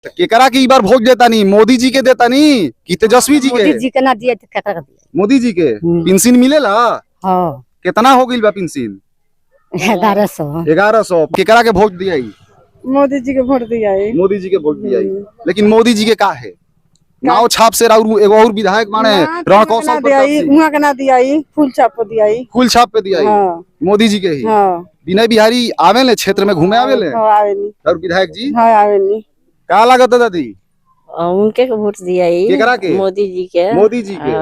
केकरा की बार वोट देता नहीं? मोदी जी के देता नहीं कि तेजस्वी जी के? मोदी जी के ना दिए तो केकरा के दिए? मोदी जी के पेंशन मिलेला? हाँ कितना हो गई बा पेंशन? 1100। 1100। केकरा के वोट दिया? मोदी जी के वोट दिया है। मोदी जी के वोट दिया। लेकिन मोदी जी के का है नाव छाप से एगो और विधायक माने रणकौशल उहाँ के ना दिया ही, फूल छाप पे दिया ही। फूल छाप पे दिया। हाँ। मोदी जी के ही। हाँ। विनय बिहारी आवेले क्षेत्र में घूमे आवेले? हाँ, आवेली। और विधायक जी हाँ आवेली। का लागत है दादी? उनके को वोट दिया ही। केकरा के? मोदी जी के। मोदी जी के।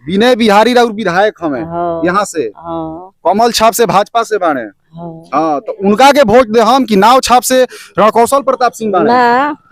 विनय बिहारी राउर विधायक हमें यहाँ से कमल छाप से भाजपा से बाने। हाँ तो उनका के वोट दे हम कि नाव छाप से रणकौशल प्रताप सिंह बाने?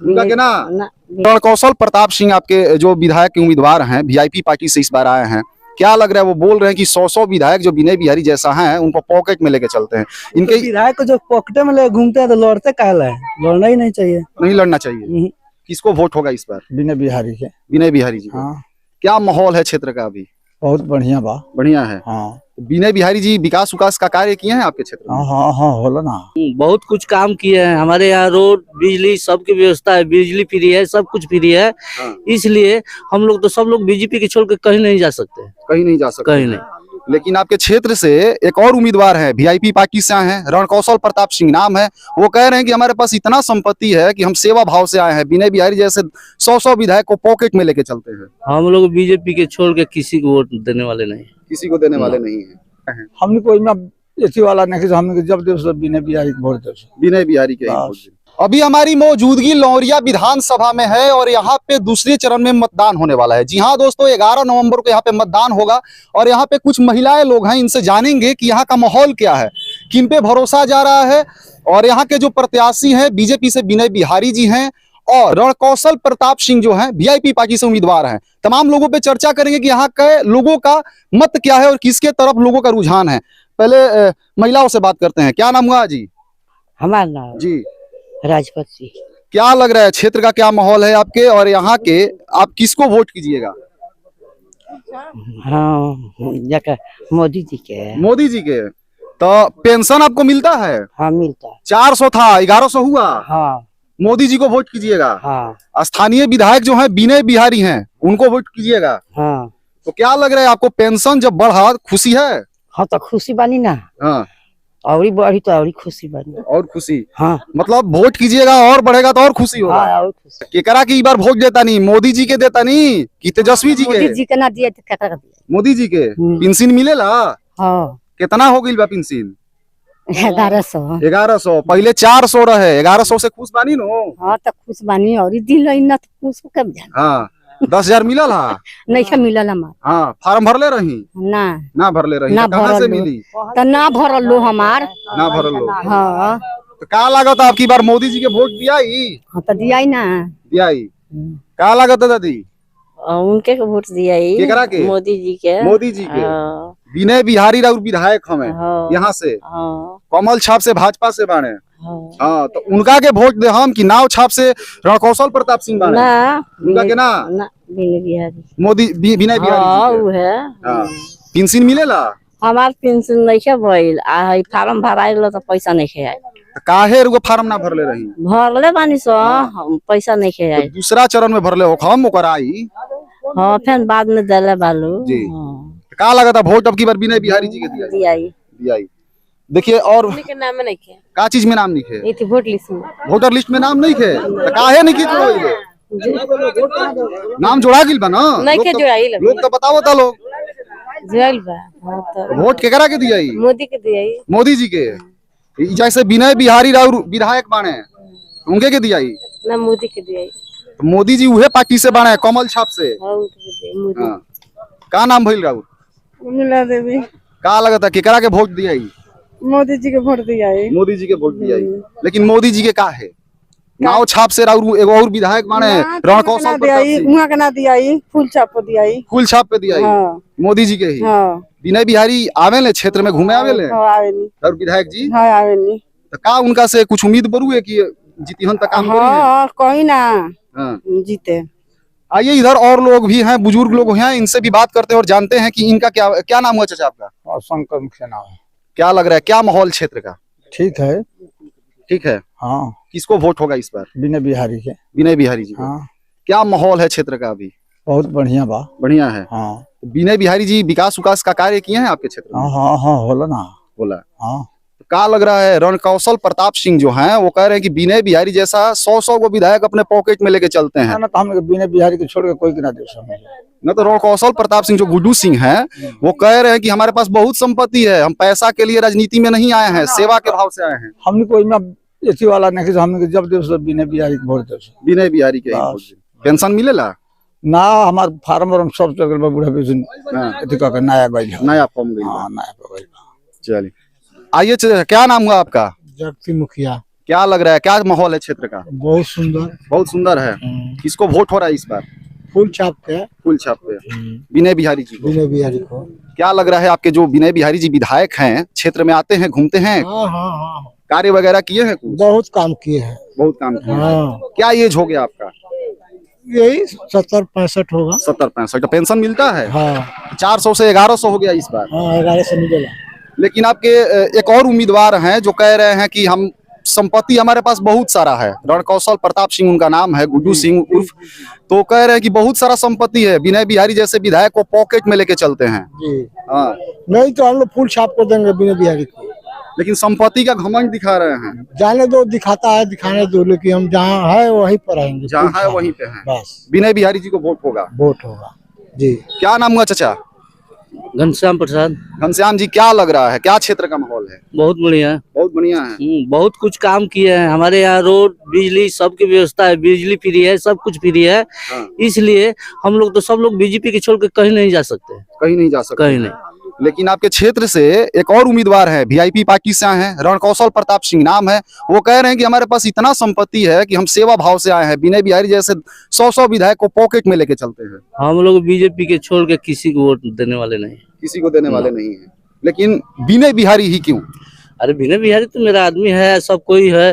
उनका के ना रणकौशल प्रताप सिंह आपके जो विधायक के उम्मीदवार हैं, वीआईपी पार्टी से इस बार आए हैं। क्या लग रहा है? वो बोल रहे हैं कि 100 विधायक जो विनय बिहारी जैसा है उनको पॉकेट में लेके चलते हैं। इनके विधायक को जो पॉकेट में ले घूमते हैं तो लड़ते काहे है? लड़ना ही नहीं चाहिए। नहीं लड़ना चाहिए। किसको वोट होगा इस बार? विनय बिहारी के। विनय बिहारी जी। हाँ। क्या माहौल है क्षेत्र का अभी? बहुत बढ़िया बा। बढ़िया है। हाँ। विनय बिहारी जी विकास का कार्य किए हैं आपके क्षेत्र में? हाँ हाँ होला ना। बहुत कुछ काम किए हैं। हमारे यहाँ रोड, बिजली सबकी व्यवस्था है, बिजली फ्री है, सब कुछ फ्री है। इसलिए हम लोग तो सब लोग बीजेपी के छोड़ के कहीं नहीं जा सकते। कहीं नहीं जा सकते? कहीं नहीं। लेकिन आपके क्षेत्र से एक और उम्मीदवार है, वीआईपी पार्टी से आए हैं, रणकौशल प्रताप सिंह नाम है। वो कह रहे हैं कि हमारे पास इतना संपत्ति है कि हम सेवा भाव से आए हैं। विनय बिहारी जैसे 100 विधायक को पॉकेट में लेके चलते हैं। हम लोग बीजेपी के छोड़ के किसी को वोट देने वाले नहीं। किसी को देने वाले नहीं है। हमने कोई ना ऐसी वाला नहीं कि हमने जब देव सब विनय बिहारी को वोट दे। विनय बिहारी के। अभी हमारी मौजूदगी लौरिया विधानसभा में है और यहाँ पे दूसरे चरण में मतदान होने वाला है। जी हाँ दोस्तों, 11 नवंबर को यहाँ पे मतदान होगा और यहाँ पे कुछ महिलाएं लोग हैं, इनसे जानेंगे कि यहाँ का माहौल क्या है, किन पे भरोसा जा रहा है। और यहाँ के जो प्रत्याशी हैं बीजेपी से विनय बिहारी जी हैं और रणकौशल प्रताप सिंह जो हैं वीआईपी पार्टी से उम्मीदवार हैं। तमाम लोगों पे चर्चा करेंगे कि यहाँ के लोगों का मत क्या है और किसके तरफ लोगों का रुझान है। पहले महिलाओं से बात करते हैं। क्या नाम हुआ जी? हमारा नाम जी राजपति। क्या लग रहा है क्षेत्र का क्या माहौल है आपके और यहाँ के, आप किसको वोट कीजिएगा? हाँ मोदी जी के। मोदी जी के। तो पेंशन आपको मिलता है? हाँ मिलता है। 400 था, 1100 हुआ। हाँ। मोदी जी को वोट कीजिएगा। हाँ। स्थानीय विधायक जो हैं विनय बिहारी हैं उनको वोट कीजिएगा। हाँ। तो क्या लग रहा है आपको, पेंशन जब बढ़ा खुशी है? हाँ तो खुशी बानी ना। हाँ और बढ़ी तो और खुशी बानी। और खुशी। हाँ मतलब वोट कीजिएगा और बढ़ेगा तो और खुशी होगा। हाँ और खुशी। केकरा की बार वोट देता नहीं? मोदी जी के देता नहीं कि तेजस्वी जी के? मोदी जी के ना दिए तो केकरा के दिए? मोदी जी के पेंशन मिलेला? हाँ। कितना हो गई बा पेंशन? 1100। 1100। पहले 400 रहे। 1100 से खुश बानी नो? हाँ तो खुश बानी और दिल ना तो खुश कब जाए। हाँ 10,000 मिलल हा? नहीं मिलल हमार। हाँ फार्म भरले रही? ना भरले रही। ना कहाँ से मिली? तो ना भरल लो हमार। ना भरल लो। हाँ तो का लागत आपकी बार मोदी जी के वोट दिया ही? हाँ तो दिया ही ना। दिया ही। का लागत है दादी? उनके को वोट दिया ही। केकरा के? मोदी जी के। मोदी जी के। विनय बिहारी राउर विधायक हमें यहाँ से कमल छाप से भाजपा से बाने। हाँ तो उनका के वोट दे हम कि नाव छाप से रणकौशल प्रताप सिंह बाने? उनका के ना विनय बिहारी। मोदी विनय बिहारी। पेंशन मिलेला? हमार पेंशन नहीं भइल। फार्म भराइल तो पैसा नहीं आए। काहे रुको फार्म ना भरले रही? भरले बानी सो पैसा नहीं आए। दूसरा चरण में भरले हो हम ओकर आई। हाँ फिर बाद में दले बालू जी। का लगा था वोट अब की बार विनय बिहारी जी के दिया? देखिए और नाम नहीं खे। का चीज में नाम लिखे? ये वोट लिस्ट में। वोटर लिस्ट में नाम नहीं खे? काहे नहीं जोड़ाइले? नाम जोड़ा गिल बा ना? नहीं के जोड़ाइल। लोग तो बताओ ता लोग जोड़ाइल बा। वोट केकरा के दिया? मोदी के दिया। मोदी जी के। जैसे विनय बिहारी राउर विधायक बाने उनके के दिया? ना मोदी के दिया। मोदी जी उहे पार्टी से बाने कमल छाप से। का नाम भइल राउर? उर्मिला देवी। का लगता केकरा के वोट दिया? मोदी जी के वोट दिया है। मोदी जी के वोट दिया। लेकिन मोदी जी के का है नाव छाप से राउर एगो और विधायक माने रणकौशल प्रताप सिंह। उहाँ के ना दिया ही, फूल छाप पे दिया ही। फूल छाप पे दिया। मोदी जी के ही। विनय बिहारी आवेले क्षेत्र में घूमे आवेले? और विधायक जी? हाँ आवेली। तो का उनका से कुछ उम्मीद बरू है कि जीतिहन तक काम करी है? हाँ कोई ना जीते। आइए इधर और लोग भी हैं, बुजुर्ग लोग हैं, इनसे भी बात करते हैं और जानते हैं कि इनका क्या नाम हुआ चाचा आपका? शंकर मुखिया नाम है। क्या लग रहा है क्या माहौल क्षेत्र का? ठीक है, ठीक है। हाँ, किसको वोट होगा इस बार? विनय बिहारी के। विनय बिहारी जी को। हाँ, क्या माहौल है क्षेत्र का अभी? बहुत बढ़िया बा। बढ़िया है। हाँ विनय बिहारी जी विकास उकास का कार्य किए हैं आपके क्षेत्र में? हाँ हाँ हाँ, होला ना। बोला। हाँ, तो क्या लग रहा है, रणकौशल प्रताप सिंह जो हैं वो कह रहे हैं कि विनय बिहारी जैसा 100 को विधायक अपने पॉकेट में लेके चलते हैं। ना तो हम विनय बिहारी को छोड़ के कोई के ना दे समझ। न तो रणकौशल प्रताप सिंह जो गुड्डू सिंह हैं वो कह रहे हैं कि हमारे पास बहुत संपत्ति है, हम पैसा के लिए राजनीति में नहीं आए हैं, सेवा के भाव से आए हैं। हमने कोई में एसी वाला नहीं, हमने जब दे सब विनय बिहारी को वोट दे। विनय बिहारी के ही वोट दें। पेंशन मिलेला ना, हमार फार्म वार्म सब चल गए बूढ़ा पेंशन। एथी का के नया गई। नया फॉर्म गई। हाँ, नया गई। चलिए आइए, क्या नाम हुआ आपका? जगती मुखिया। क्या लग रहा है, क्या माहौल है क्षेत्र का? बहुत सुंदर। बहुत सुंदर है। किसको वोट हो रहा है इस बार? फूल छाप के फूल छाप पे विनय बिहारी जी को। विनय बिहारी को। क्या लग रहा है, आपके जो विनय बिहारी जी विधायक हैं क्षेत्र में आते हैं, घूमते हैं, हाँ हाँ हाँ, कार्य वगैरह किए हैं कुछ? बहुत काम किए हैं। बहुत काम किए हैं। हाँ, क्या एज हो गया आपका? यही 70-65 होगा। 70-65। पेंशन मिलता है? हाँ 400 से 1100 हो गया इस बार। हाँ, 11 से मिलेगा। लेकिन आपके एक और उम्मीदवार हैं जो कह रहे हैं कि हम संपत्ति हमारे पास बहुत सारा है। रणकौशल प्रताप सिंह उनका नाम है, गुड्डू सिंह उर्फ, तो कह रहे हैं कि बहुत सारा संपत्ति है, विनय बिहारी जैसे विधायक को पॉकेट में लेके चलते हैं। जी हाँ, नहीं तो हम लोग फूल छाप को देंगे विनय बिहारी को। लेकिन संपत्ति का घमंड दिखा रहे हैं। जाने दो, दिखाता है, दिखाने दो, लेकिन हम जहाँ है वहीं पर आएंगे। जहाँ है वहीं पे हैं। बस विनय बिहारी जी को वोट होगा। वोट होगा जी। क्या नाम हुआ चाचा? घनश्याम प्रसाद। घनश्याम जी, क्या लग रहा है, क्या क्षेत्र का माहौल है? बहुत बढ़िया। बहुत बढ़िया है। बहुत कुछ काम किए हैं हमारे यहाँ। रोड, बिजली, सबकी व्यवस्था है, बिजली फ्री है, सब कुछ फ्री है। हाँ। इसलिए हम लोग तो सब लोग बीजेपी के छोड़ के कहीं नहीं जा सकते। कहीं नहीं जा सकते। कहीं नहीं। लेकिन आपके क्षेत्र से एक और उम्मीदवार है, वीआईपी पार्टी से आए हैं, रणकौशल प्रताप सिंह नाम है। वो कह रहे हैं कि हमारे पास इतना संपत्ति है कि हम सेवा भाव से आए हैं, विनय बिहारी जैसे 100 विधायक को पॉकेट में लेके चलते हैं। हम लोग बीजेपी के छोड़ के किसी को वोट देने वाले नहीं। किसी को देने वाले नहीं है। लेकिन विनय बिहारी ही क्यों? अरे विनय बिहारी तो मेरा आदमी है, सब कोई है।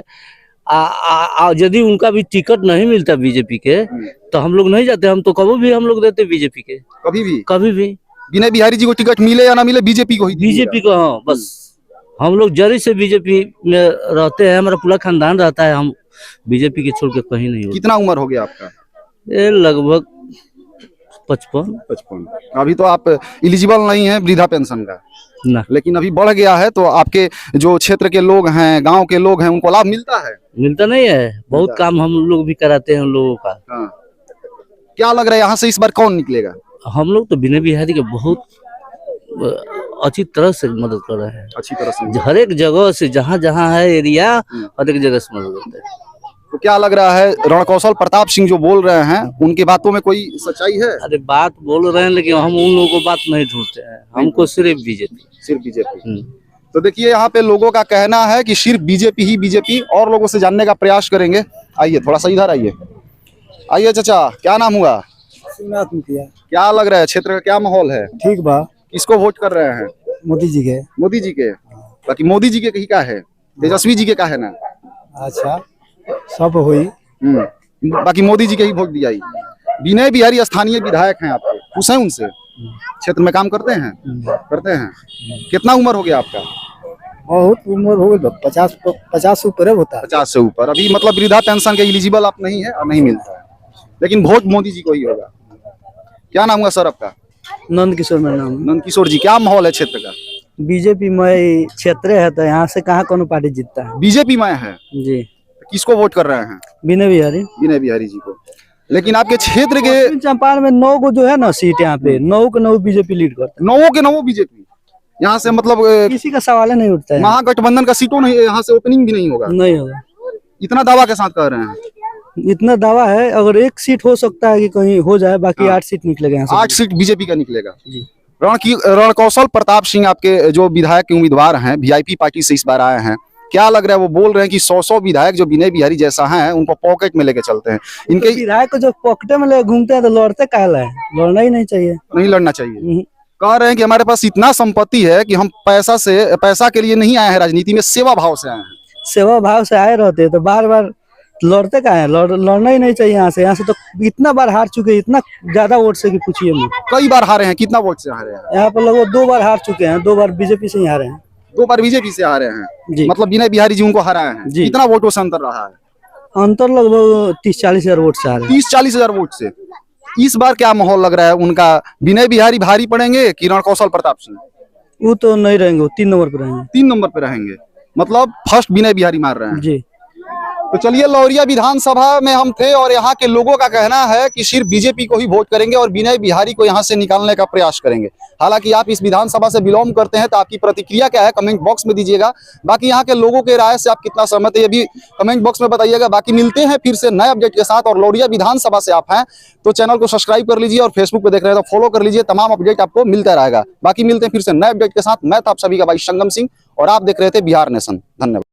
यदि उनका भी टिकट नहीं मिलता बीजेपी के तो हम लोग नहीं जाते। हम तो कभी भी हम लोग देते बीजेपी के। कभी भी विनय बिहारी जी को टिकट मिले या ना मिले, बीजेपी को ही। बीजेपी को। हाँ, बस हम लोग जरी से बीजेपी में रहते हैं, हमारा पूरा खानदान रहता है। हम बीजेपी के छोड़ के कहीं नहीं। कितना उम्र हो गया आपका? ये लगभग 55। अभी तो आप एलिजिबल नहीं है वृद्धा पेंशन का ना, लेकिन अभी बढ़ गया है तो आपके जो क्षेत्र के लोग हैं, गांव के लोग हैं, उनको लाभ मिलता है? मिलता नहीं है। बहुत काम हम लोग भी कराते हैं उन लोगों का। हाँ। क्या लग रहा है यहाँ से इस बार कौन निकलेगा? हम लोग तो विनय बिहारी के बहुत अच्छी तरह से मदद कर रहे हैं। अच्छी तरह से हर एक जगह से, जहाँ जहाँ है एरिया, हर एक जगह से मदद करते हैं। तो क्या लग रहा है, रणकौशल प्रताप सिंह जो बोल रहे हैं उनकी बातों में कोई सच्चाई है? अरे बात बोल रहे हैं, लेकिन हम उन लोगों को बात नहीं ढूंढते हैं। हमको सिर्फ बीजेपी। सिर्फ बीजेपी। तो देखिए यहाँ पे लोगों का कहना है कि सिर्फ बीजेपी ही बीजेपी। और लोगों से जानने का प्रयास करेंगे। आइए थोड़ा सा इधर आइए। आइए चाचा, क्या नाम हुआ? शिवनाथ मुखिया। क्या लग रहा है, क्षेत्र का क्या माहौल है? ठीक बा। किसको वोट कर रहे हैं? मोदी जी के। मोदी जी के। बाकी मोदी जी के कहीं का है, तेजस्वी जी के का है ना? अच्छा, सब हुई। बाकी मोदी जी के ही वोट दिया। विनय बिहारी स्थानीय विधायक हैं आपके, पूछे उनसे, क्षेत्र में काम करते हैं? करते हैं। कितना उम्र हो गया आपका? बहुत उम्र हो गई, 50 ऊपर होता है। 50 से ऊपर। अभी मतलब वृद्धा पेंशन के एलिजिबल आप नहीं है और नहीं मिलता है, लेकिन वोट मोदी जी को ही होगा। क्या नाम हुआ सर आपका? नंद किशोर मेरा नाम। नंद किशोर जी, क्या माहौल है क्षेत्र का? बीजेपी में क्षेत्र है तो यहाँ से कहाँ कौन पार्टी जीतता है। बीजेपी में है जी। किसको वोट कर रहे हैं? विनय बिहारी। विनय बिहारी जी को। लेकिन आपके क्षेत्र के चंपारण में 9 को जो है ना सीट, यहाँ पे 9 के 9 बीजेपी लीड करता 9 के 9 बीजेपी। यहाँ से मतलब है। किसी का सवाल नहीं उठता है। महागठबंधन का सीटों नहीं, यहाँ से ओपनिंग भी नहीं होगा। नहीं होगा। इतना दावा के साथ कह रहे हैं? इतना दावा है, अगर एक सीट हो सकता है कि कहीं हो जाए, बाकी 8 सीट निकलेगा यहाँ से। 8 सीट बीजेपी का निकलेगा जी। रणकौशल प्रताप सिंह आपके जो विधायक के उम्मीदवार हैं, वीआईपी पार्टी से इस बार आए हैं। क्या लग रहा है, वो बोल रहे हैं कि 100 विधायक जो विनय बिहारी जैसा है उनको पॉकेट में लेके चलते हैं। इनके विधायक को जो पॉकेट में ले घूमते हैं तो लड़ते काहे है? लड़ना ही नहीं चाहिए। नहीं लड़ना चाहिए। कह रहे हैं कि हमारे पास इतना संपत्ति है कि हम पैसा के लिए नहीं आए हैं राजनीति में, सेवा भाव से आए हैं। सेवा भाव से आए रहते तो बार बार लड़ते का है? लड़ना ही नहीं चाहिए। यहाँ से तो इतना बार हार चुके हैं, इतना ज्यादा वोट से कि पूछिए मत। कई बार हारे हैं। कितना वोट से हारे हैं? यहाँ पर लगभग 2 बार हार चुके हैं। 2 बार बीजेपी से ही हारे हैं। 2 बार बीजेपी से हारे हैं जी। मतलब विनय बिहारी जी उनको हराए हैं। जी। कितना वोटों से अंतर रहा है? अंतर लगभग 30-40 हजार वोट से आ रहे हैं। 30-40 हजार वोट से। इस बार क्या माहौल लग रहा है उनका? विनय बिहारी भारी पड़ेंगे कि रणकौशल प्रताप सिंह? वो तो नहीं रहेंगे, वो 3 नंबर पे रहेंगे। 3 नंबर पे रहेंगे मतलब फर्स्ट विनय बिहारी मार रहे हैं। जी। तो चलिए, लौरिया विधानसभा में हम थे और यहाँ के लोगों का कहना है कि सिर्फ बीजेपी को ही वोट करेंगे और विनय बिहारी को यहाँ से निकालने का प्रयास करेंगे। हालांकि आप इस विधानसभा से बिलोंग करते हैं तो आपकी प्रतिक्रिया क्या है कमेंट बॉक्स में दीजिएगा। बाकी यहाँ के लोगों के राय से आप कितना सहमत है ये भी कमेंट बॉक्स में बताइएगा। बाकी मिलते हैं फिर से नए अपडेट के साथ। और लौरिया विधानसभा से आप हैं तो चैनल को सब्सक्राइब कर लीजिए और फेसबुक पे देख रहे हैं तो फॉलो कर लीजिए, तमाम अपडेट आपको मिलता रहेगा। बाकी मिलते हैं फिर से नए अपडेट के साथ। मैं था आप सभी का भाई संगम सिंह और आप देख रहे थे बिहार नेशन। धन्यवाद।